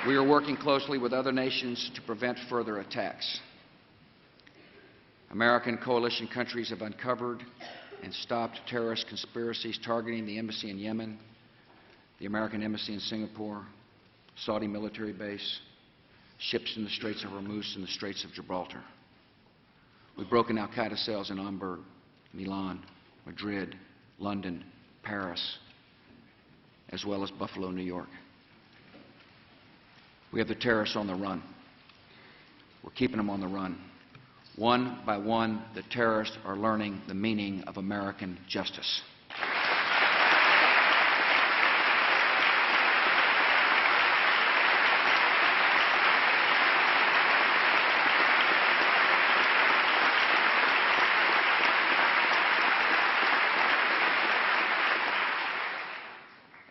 We are working closely with other nations to prevent further attacks. American coalition countries have uncovered and stopped terrorist conspiracies targeting the embassy in Yemen, the American embassy in Singapore, Saudi military base, ships in the Straits of Hormuz and the Straits of Gibraltar. We've broken al-Qaeda cells in Hamburg, Milan, Madrid, London, Paris, as well as Buffalo, New York. We have the terrorists on the run. We're keeping them on the run. One by one, the terrorists are learning the meaning of American justice.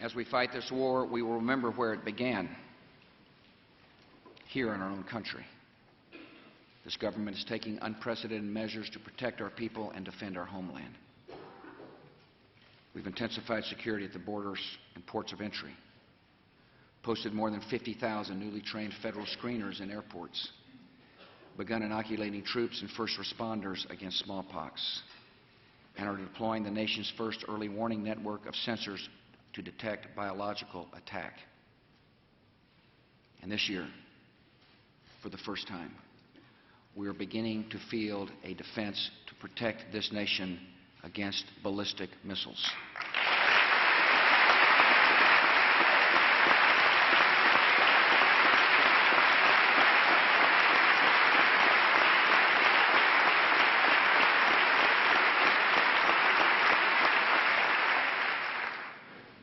As we fight this war, we will remember where it began, here in our own country. This government is taking unprecedented measures to protect our people and defend our homeland. We've intensified security at the borders and ports of entry, posted more than 50,000 newly trained federal screeners in airports, begun inoculating troops and first responders against smallpox, and are deploying the nation's first early warning network of sensors to detect biological attack. And this year, for the first time, we are beginning to field a defense to protect this nation against ballistic missiles.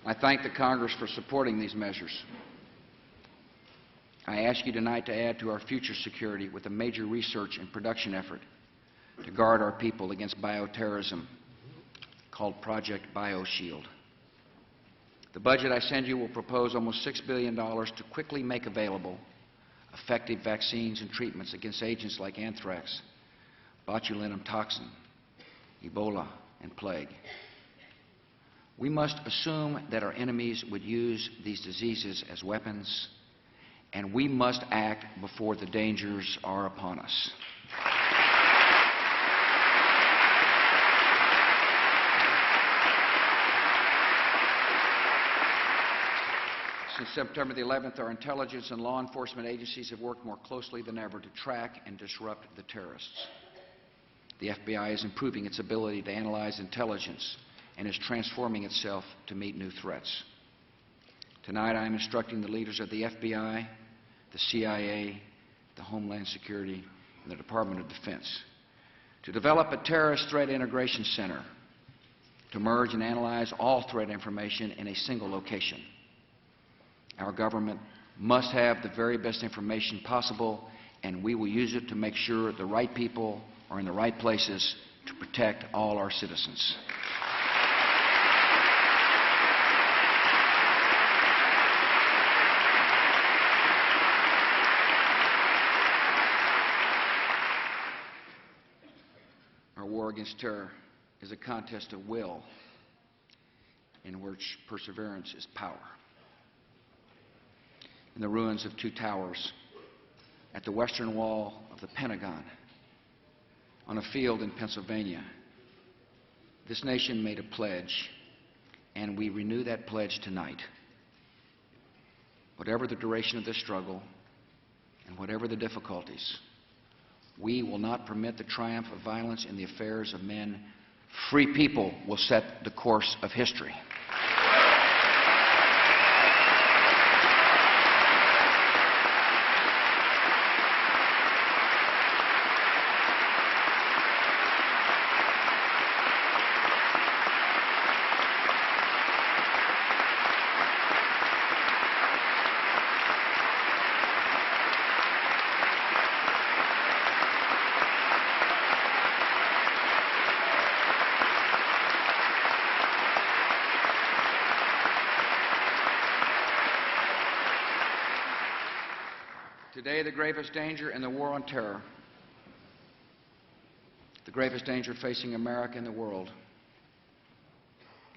I thank the Congress for supporting these measures. I ask you tonight to add to our future security with a major research and production effort to guard our people against bioterrorism called Project Bioshield. The budget I send you will propose almost $6 billion to quickly make available effective vaccines and treatments against agents like anthrax, botulinum toxin, Ebola, and plague. We must assume that our enemies would use these diseases as weapons, and we must act before the dangers are upon us. Since September the 11th, our intelligence and law enforcement agencies have worked more closely than ever to track and disrupt the terrorists. The FBI is improving its ability to analyze intelligence and is transforming itself to meet new threats. Tonight, I am instructing the leaders of the FBI, the CIA, the Homeland Security, and the Department of Defense to develop a terrorist threat integration center to merge and analyze all threat information in a single location. Our government must have the very best information possible, and we will use it to make sure the right people are in the right places to protect all our citizens. Our war against terror is a contest of will in which perseverance is power. In the ruins of two towers, at the western wall of the Pentagon, on a field in Pennsylvania, this nation made a pledge, and we renew that pledge tonight. Whatever the duration of this struggle and whatever the difficulties, we will not permit the triumph of violence in the affairs of men. Free people will set the course of history. Today, the gravest danger in the war on terror, the gravest danger facing America and the world,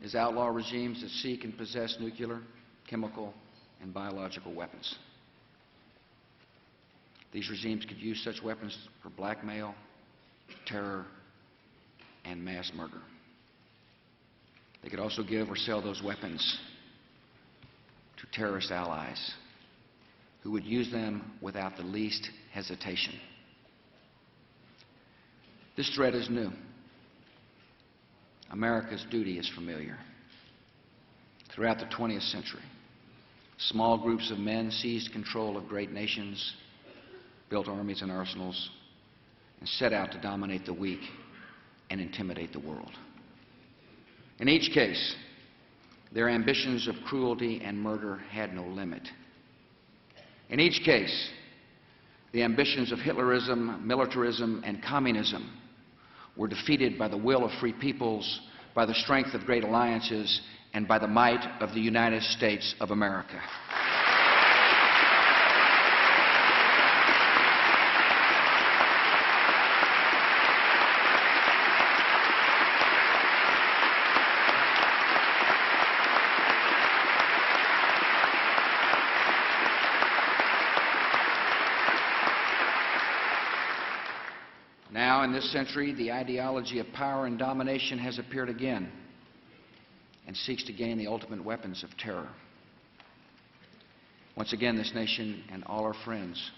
is outlaw regimes that seek and possess nuclear, chemical, and biological weapons. These regimes could use such weapons for blackmail, terror, and mass murder. They could also give or sell those weapons to terrorist allies who would use them without the least hesitation. This threat is new. America's duty is familiar. Throughout the 20th century, small groups of men seized control of great nations, built armies and arsenals, and set out to dominate the weak and intimidate the world. In each case, their ambitions of cruelty and murder had no limit. In each case, the ambitions of Hitlerism, militarism, and communism were defeated by the will of free peoples, by the strength of great alliances, and by the might of the United States of America. Now, in this century, the ideology of power and domination has appeared again and seeks to gain the ultimate weapons of terror. Once again, this nation and all our friends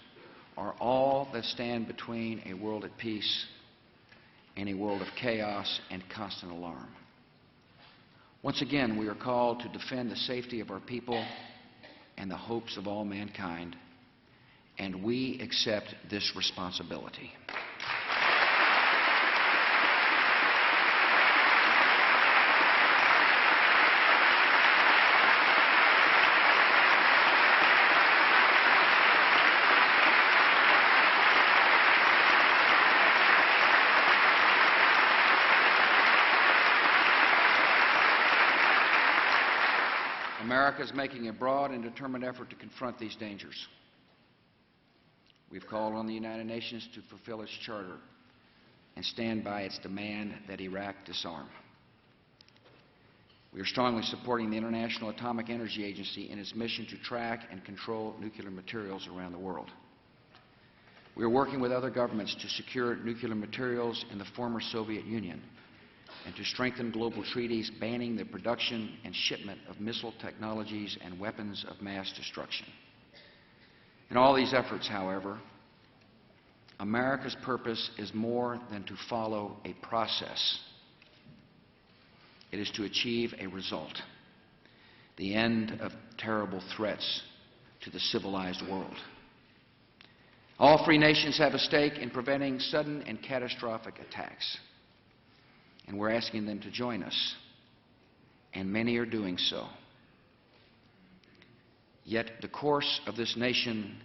are all that stand between a world at peace and a world of chaos and constant alarm. Once again, we are called to defend the safety of our people and the hopes of all mankind, and we accept this responsibility. America is making a broad and determined effort to confront these dangers. We've called on the United Nations to fulfill its charter and stand by its demand that Iraq disarm. We are strongly supporting the International Atomic Energy Agency in its mission to track and control nuclear materials around the world. We are working with other governments to secure nuclear materials in the former Soviet Union and to strengthen global treaties banning the production and shipment of missile technologies and weapons of mass destruction. In all these efforts, however, America's purpose is more than to follow a process. It is to achieve a result, the end of terrible threats to the civilized world. All free nations have a stake in preventing sudden and catastrophic attacks, and we're asking them to join us, and many are doing so. Yet the course of this nation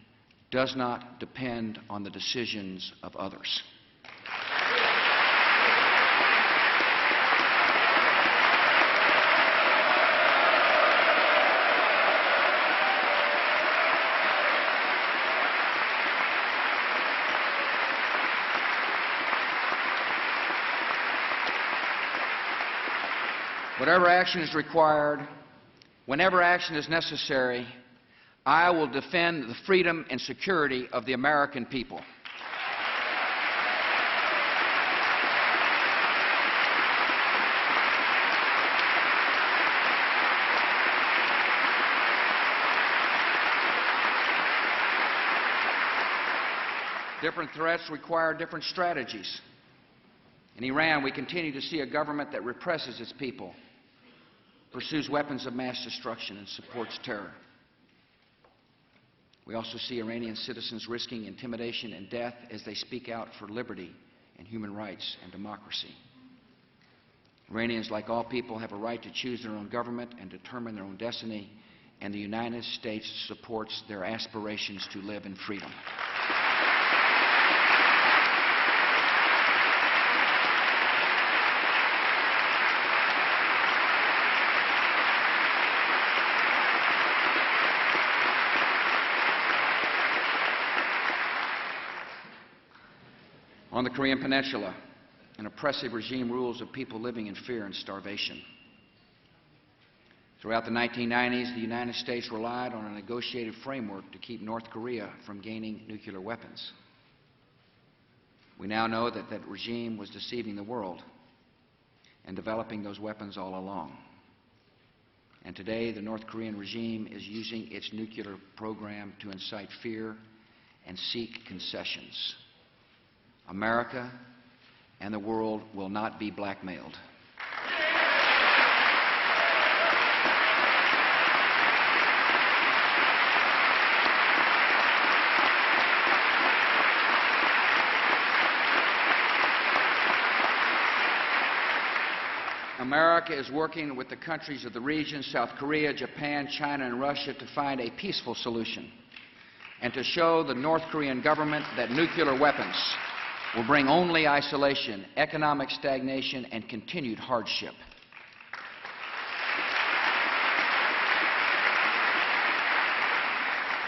does not depend on the decisions of others. Whatever action is required, whenever action is necessary, I will defend the freedom and security of the American people. Different threats require different strategies. In Iran, we continue to see a government that represses its people, pursues weapons of mass destruction, and supports terror. We also see Iranian citizens risking intimidation and death as they speak out for liberty and human rights and democracy. Iranians, like all people, have a right to choose their own government and determine their own destiny, and the United States supports their aspirations to live in freedom. On the Korean Peninsula, an oppressive regime rules of people living in fear and starvation. Throughout the 1990s, the United States relied on a negotiated framework to keep North Korea from gaining nuclear weapons. We now know that that regime was deceiving the world and developing those weapons all along. And today, the North Korean regime is using its nuclear program to incite fear and seek concessions. America and the world will not be blackmailed. America is working with the countries of the region, South Korea, Japan, China, and Russia, to find a peaceful solution and to show the North Korean government that nuclear weapons will bring only isolation, economic stagnation, and continued hardship.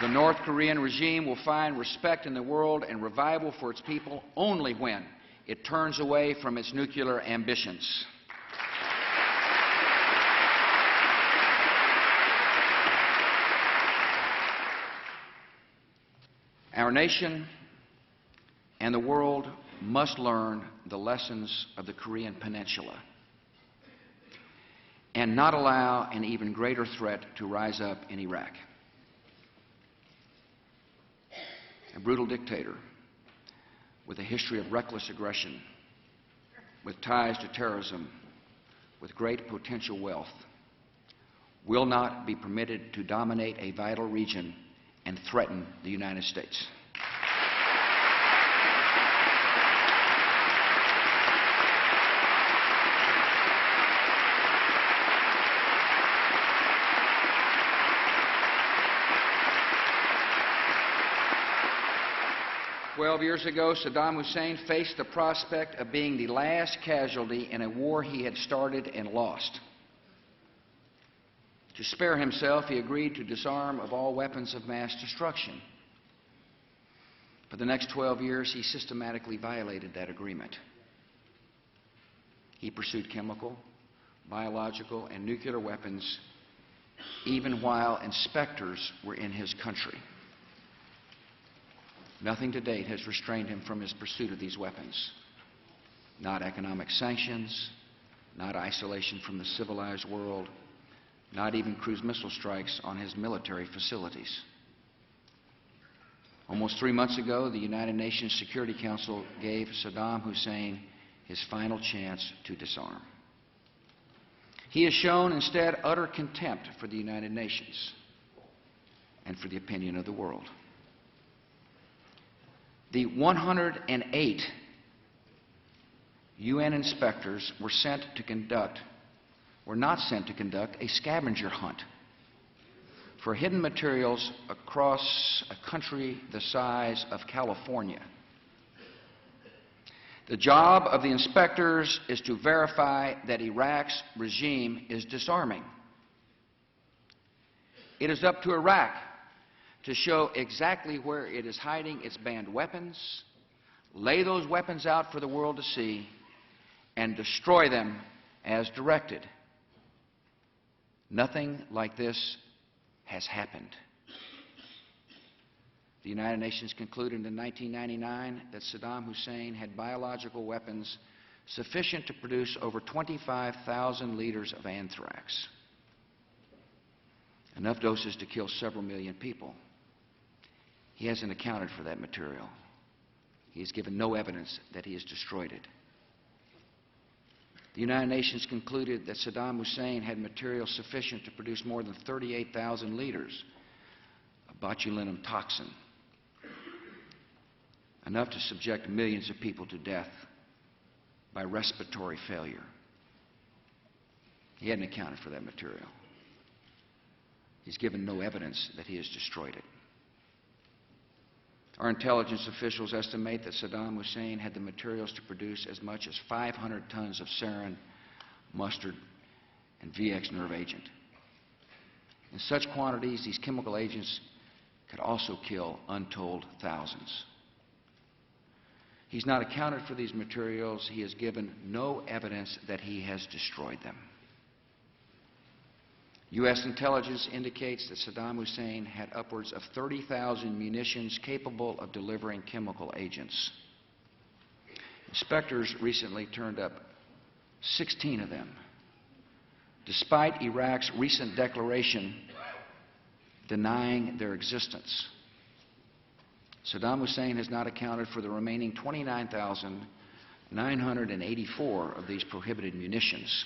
The North Korean regime will find respect in the world and revival for its people only when it turns away from its nuclear ambitions. Our nation and the world must learn the lessons of the Korean Peninsula and not allow an even greater threat to rise up in Iraq. A brutal dictator with a history of reckless aggression, with ties to terrorism, with great potential wealth, will not be permitted to dominate a vital region and threaten the United States. Twelve years ago, Saddam Hussein faced the prospect of being the last casualty in a war he had started and lost. To spare himself, he agreed to disarm of all weapons of mass destruction. For the next 12 years, he systematically violated that agreement. He pursued chemical, biological, and nuclear weapons even while inspectors were in his country. Nothing to date has restrained him from his pursuit of these weapons. Not economic sanctions, not isolation from the civilized world, not even cruise missile strikes on his military facilities. Almost 3 months ago, the United Nations Security Council gave Saddam Hussein his final chance to disarm. He has shown instead utter contempt for the United Nations and for the opinion of the world. The 108 UN inspectors were not sent to conduct a scavenger hunt for hidden materials across a country the size of California. The job of the inspectors is to verify that Iraq's regime is disarming. It is up to Iraq to show exactly where it is hiding its banned weapons, lay those weapons out for the world to see, and destroy them as directed. Nothing like this has happened. The United Nations concluded in 1999 that Saddam Hussein had biological weapons sufficient to produce over 25,000 liters of anthrax, enough doses to kill several million people. He hasn't accounted for that material. He has given no evidence that he has destroyed it. The United Nations concluded that Saddam Hussein had material sufficient to produce more than 38,000 liters of botulinum toxin, enough to subject millions of people to death by respiratory failure. He hadn't accounted for that material. He's given no evidence that he has destroyed it. Our intelligence officials estimate that Saddam Hussein had the materials to produce as much as 500 tons of sarin, mustard, and VX nerve agent. In such quantities, these chemical agents could also kill untold thousands. He's not accounted for these materials. He has given no evidence that he has destroyed them. U.S. intelligence indicates that Saddam Hussein had upwards of 30,000 munitions capable of delivering chemical agents. Inspectors recently turned up 16 of them, despite Iraq's recent declaration denying their existence. Saddam Hussein has not accounted for the remaining 29,984 of these prohibited munitions.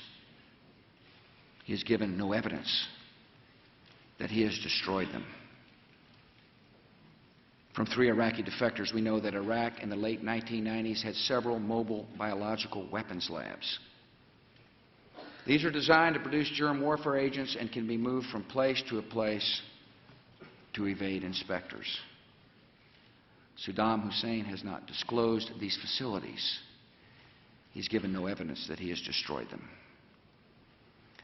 He has given no evidence that he has destroyed them. From 3 Iraqi defectors, we know that Iraq in the late 1990s had several mobile biological weapons labs. These are designed to produce germ warfare agents and can be moved from place to evade inspectors. Saddam Hussein has not disclosed these facilities. He's given no evidence that he has destroyed them.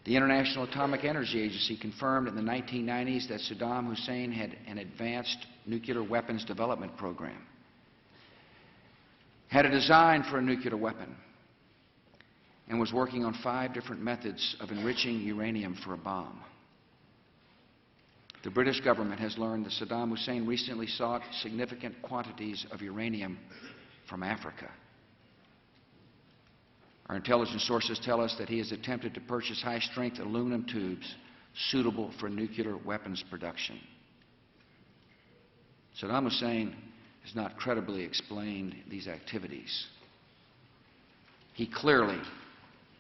The International Atomic Energy Agency confirmed in the 1990s that Saddam Hussein had an advanced nuclear weapons development program, had a design for a nuclear weapon, and was working on 5 different methods of enriching uranium for a bomb. The British government has learned that Saddam Hussein recently sought significant quantities of uranium from Africa. Our intelligence sources tell us that he has attempted to purchase high-strength aluminum tubes suitable for nuclear weapons production. Saddam Hussein has not credibly explained these activities. He clearly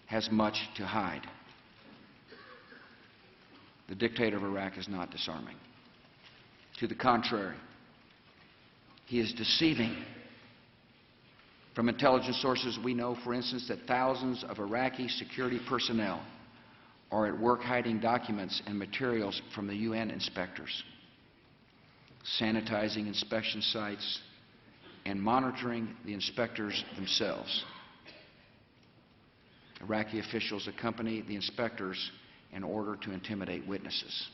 has much to hide. The dictator of Iraq is not disarming. To the contrary, he is deceiving. From intelligence sources, we know, for instance, that thousands of Iraqi security personnel are at work hiding documents and materials from the UN inspectors, sanitizing inspection sites, and monitoring the inspectors themselves. Iraqi officials accompany the inspectors in order to intimidate witnesses.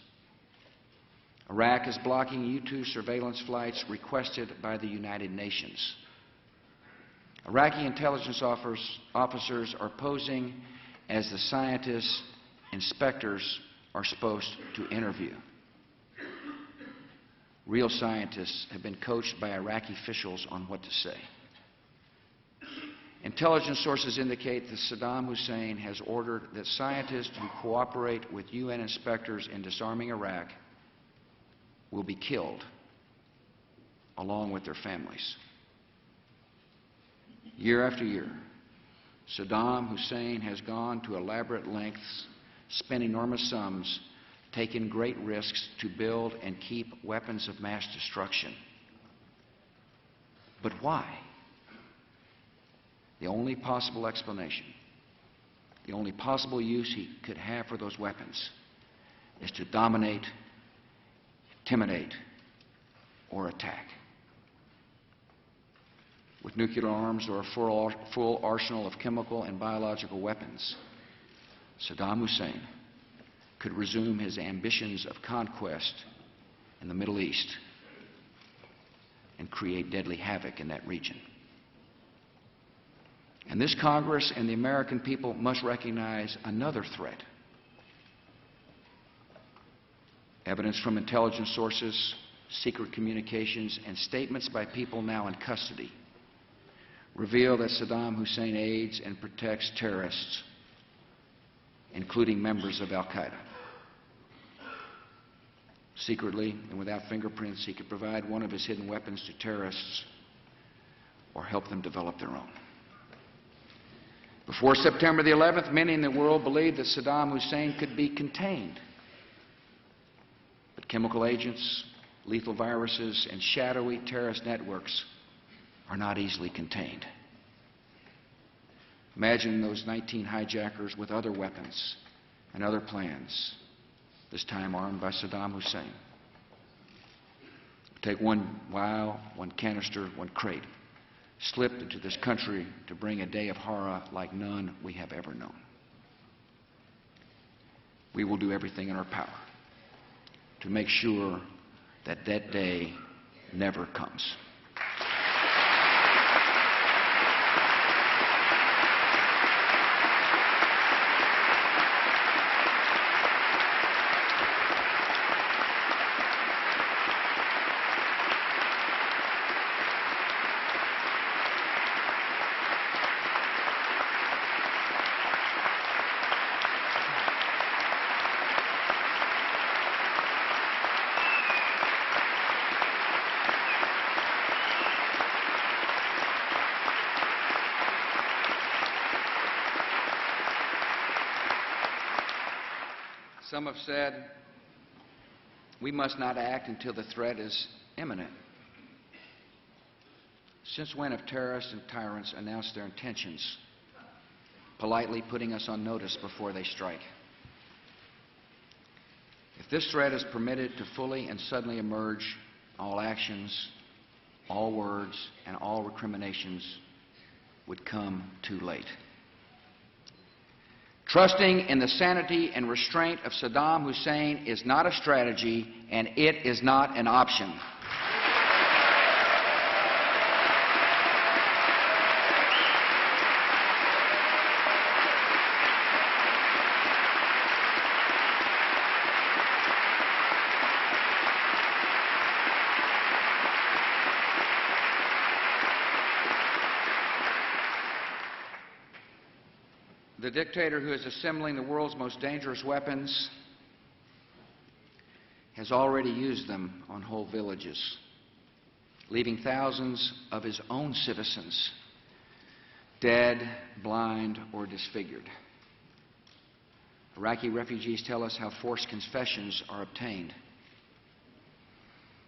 Iraq is blocking U-2 surveillance flights requested by the United Nations. Iraqi intelligence officers are posing as the scientists inspectors are supposed to interview. Real scientists have been coached by Iraqi officials on what to say. Intelligence sources indicate that Saddam Hussein has ordered that scientists who cooperate with UN inspectors in disarming Iraq will be killed, along with their families. Year after year, Saddam Hussein has gone to elaborate lengths, spent enormous sums, taken great risks to build and keep weapons of mass destruction. But why? The only possible explanation, the only possible use he could have for those weapons is to dominate, intimidate, or attack. With nuclear arms or a full arsenal of chemical and biological weapons, Saddam Hussein could resume his ambitions of conquest in the Middle East and create deadly havoc in that region. And this Congress and the American people must recognize another threat. Evidence from intelligence sources, secret communications, and statements by people now in custody reveal that Saddam Hussein aids and protects terrorists, including members of Al-Qaeda. Secretly and without fingerprints, he could provide one of his hidden weapons to terrorists or help them develop their own. Before September the 11th, many in the world believed that Saddam Hussein could be contained. But chemical agents, lethal viruses, and shadowy terrorist networks are not easily contained. Imagine those 19 hijackers with other weapons and other plans, this time armed by Saddam Hussein. Take one vial, one canister, one crate, slipped into this country to bring a day of horror like none we have ever known. We will do everything in our power to make sure that that day never comes. Some have said we must not act until the threat is imminent. Since when have terrorists and tyrants announced their intentions, politely putting us on notice before they strike? If this threat is permitted to fully and suddenly emerge, all actions, all words, and all recriminations would come too late. Trusting in the sanity and restraint of Saddam Hussein is not a strategy, and it is not an option. The dictator who is assembling the world's most dangerous weapons has already used them on whole villages, leaving thousands of his own citizens dead, blind, or disfigured. Iraqi refugees tell us how forced confessions are obtained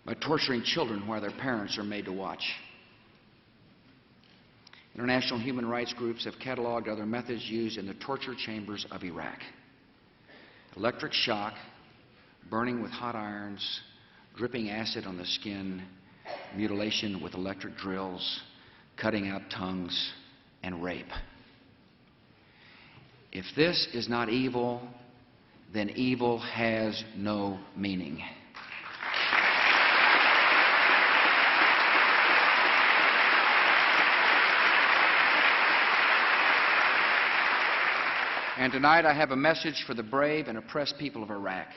by torturing children while their parents are made to watch. International human rights groups have cataloged other methods used in the torture chambers of Iraq: electric shock, burning with hot irons, dripping acid on the skin, mutilation with electric drills, cutting out tongues, and rape. If this is not evil, then evil has no meaning. And tonight I have a message for the brave and oppressed people of Iraq.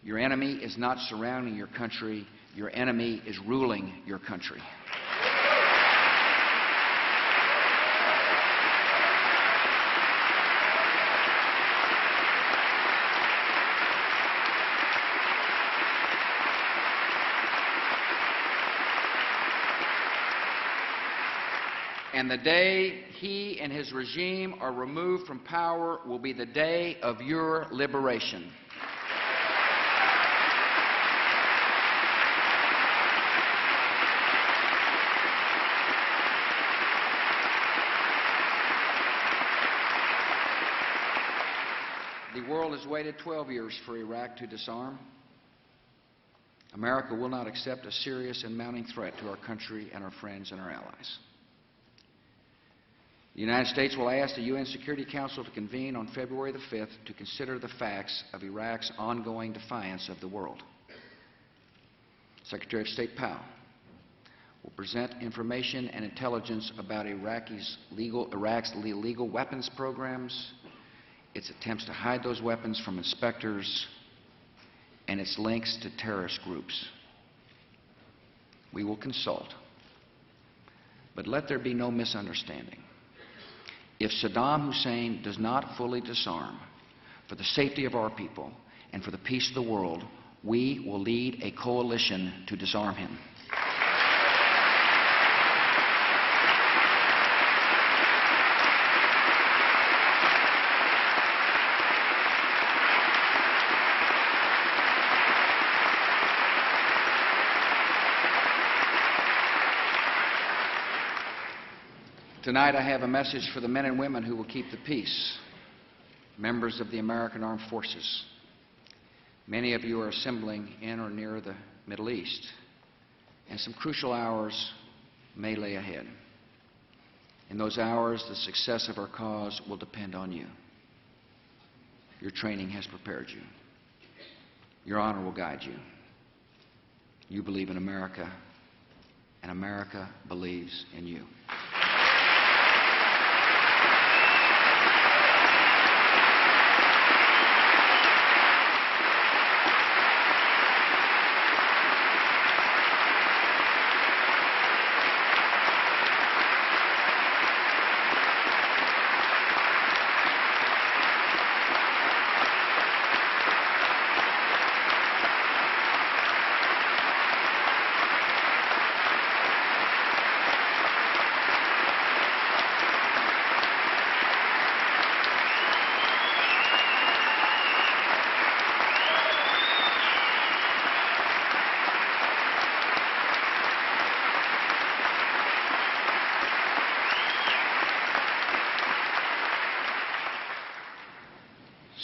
Your enemy is not surrounding your country. Your enemy is ruling your country. And the day he and his regime are removed from power will be the day of your liberation. The world has waited 12 years for Iraq to disarm. America will not accept a serious and mounting threat to our country and our friends and our allies. The United States will ask the UN Security Council to convene on February the 5th to consider the facts of Iraq's ongoing defiance of the world. Secretary of State Powell will present information and intelligence about Iraq's illegal weapons programs, its attempts to hide those weapons from inspectors, and its links to terrorist groups. We will consult, but let there be no misunderstanding. If Saddam Hussein does not fully disarm, for the safety of our people and for the peace of the world, we will lead a coalition to disarm him. Tonight I have a message for the men and women who will keep the peace, members of the American Armed Forces. Many of you are assembling in or near the Middle East, and some crucial hours may lay ahead. In those hours, the success of our cause will depend on you. Your training has prepared you. Your honor will guide you. You believe in America, and America believes in you.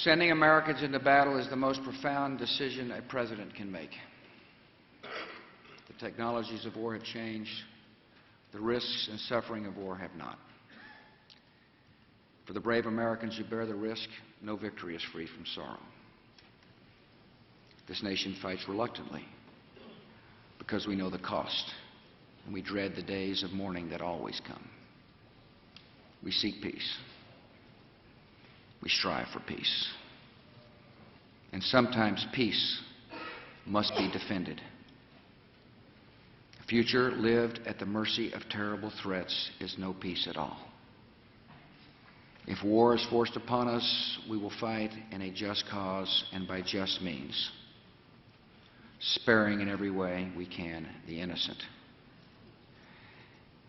Sending Americans into battle is the most profound decision a president can make. The technologies of war have changed. The risks and suffering of war have not. For the brave Americans who bear the risk, no victory is free from sorrow. This nation fights reluctantly because we know the cost, and we dread the days of mourning that always come. We seek peace. We strive for peace. And sometimes peace must be defended. A future lived at the mercy of terrible threats is no peace at all. If war is forced upon us, we will fight in a just cause and by just means, sparing in every way we can the innocent.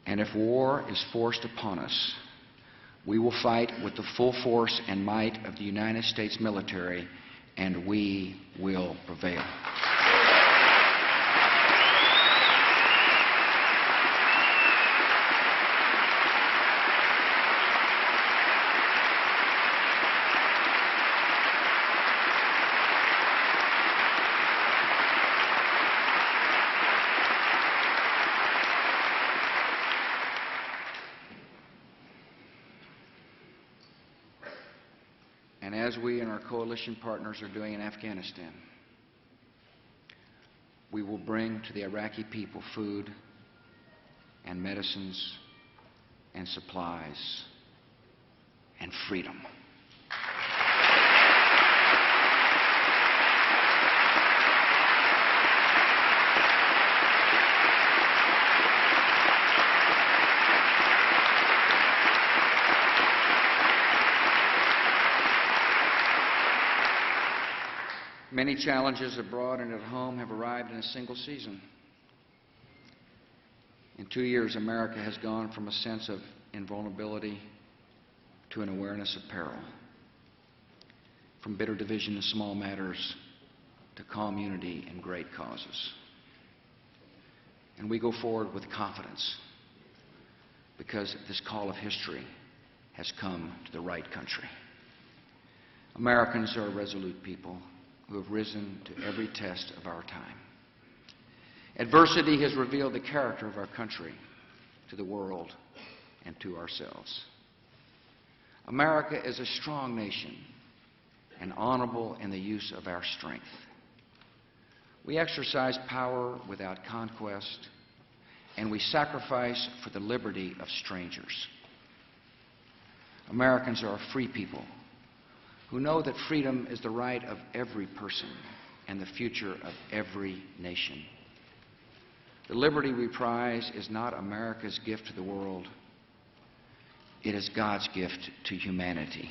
And if war is forced upon us, we will fight with the full force and might of the United States military, and we will prevail. And as we and our coalition partners are doing in Afghanistan, we will bring to the Iraqi people food and medicines and supplies and freedom. Many challenges abroad and at home have arrived in a single season. In 2 years, America has gone from a sense of invulnerability to an awareness of peril, from bitter division in small matters to calm unity in great causes. And we go forward with confidence because this call of history has come to the right country. Americans are a resolute people who have risen to every test of our time. Adversity has revealed the character of our country to the world and to ourselves. America is a strong nation and honorable in the use of our strength. We exercise power without conquest, and we sacrifice for the liberty of strangers. Americans are a free people who know that freedom is the right of every person and the future of every nation. The liberty we prize is not America's gift to the world. It is God's gift to humanity.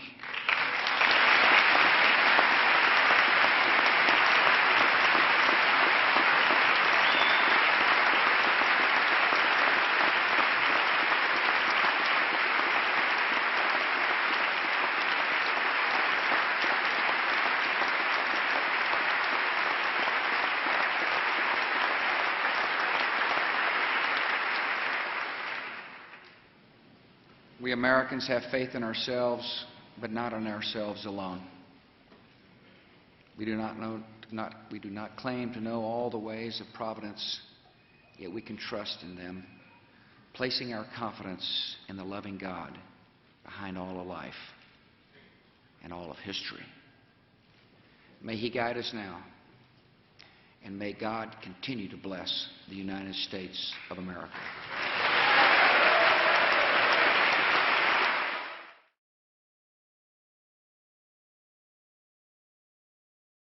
We Americans have faith in ourselves, but not in ourselves alone. We do not claim to know all the ways of providence, yet we can trust in them, placing our confidence in the loving God behind all of life and all of history. May He guide us now, and may God continue to bless the United States of America.